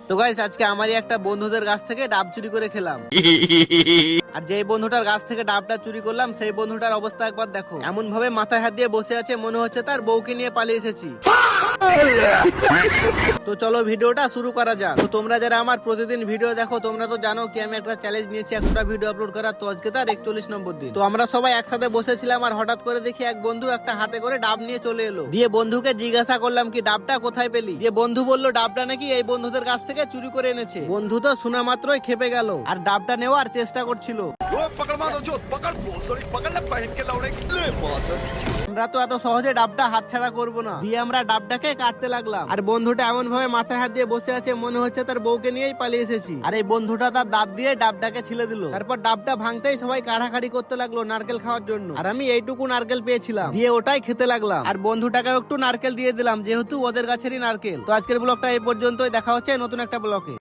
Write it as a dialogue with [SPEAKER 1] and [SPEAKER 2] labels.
[SPEAKER 1] তো গাইস আজকে আমারই একটা বন্ধুদের কাছ থেকে ডাব চুরি করে খেলাম। আর যেই বন্ধুটার গাছ থেকে ডাবটা চুরি করলাম সেই বন্ধুটার অবস্থা একবার দেখো, এমন ভাবে মাথায় হাত দিয়ে বসে আছে মনে হচ্ছে তার বউকে নিয়ে পালিয়ে এসেছি। তো চলো ভিডিওটা শুরু করা যাক। তো তোমরা যারা আমার প্রতিদিন ভিডিও দেখো তোমরা তো জানো কি আমি একটা চ্যালেঞ্জ নিয়েছি একটা ভিডিও আপলোড করার। তো আজকে তার 41 নম্বর দিন। তো আমরা সবাই একসাথে বসেছিলাম আর হঠাৎ করে দেখি এক বন্ধু একটা হাতে করে ডাব নিয়ে চলে এলো। দিয়ে বন্ধুকে জিজ্ঞাসা করলাম কি ডাবটা কোথায় পেলি? দিয়ে বন্ধু বললো ডাবটা নাকি এই বন্ধুদের কাছ থেকে চুরি করে এনেছে। বন্ধু তো শোনা মাত্রই খেপে গেল আর ডাবটা নেওয়ার চেষ্টা করছিল। আমরা তো এত সহজে ডাবটা হাতছাড়া করবো না। দিয়ে আমরা ডাবটাকে কাটতে লাগলাম আর বন্ধুটা এমন ভাবে মাথায় হাত দিয়ে বসে আছে মনে হচ্ছে তার বউকে নিয়েই পালিয়ে এসেছি। আর এই বন্ধুটা তার দাঁত দিয়ে ডাবটাকে ছিলে দিল। তারপর ডাবটা ভাঙতেই সবাই কাড়াকাড়ি করতে লাগলো নারকেল খাওয়ার জন্য। আর আমি এইটুকু নারকেল পেয়েছিলাম, দিয়ে ওটাই খেতে লাগলাম। আর বন্ধুটাকে একটু নারকেল দিয়ে দিলাম যেহেতু ওদের গাছেরই নারকেল। তো আজকের ব্লগটা এই পর্যন্তই, দেখা হচ্ছে নতুন একটা ব্লগে।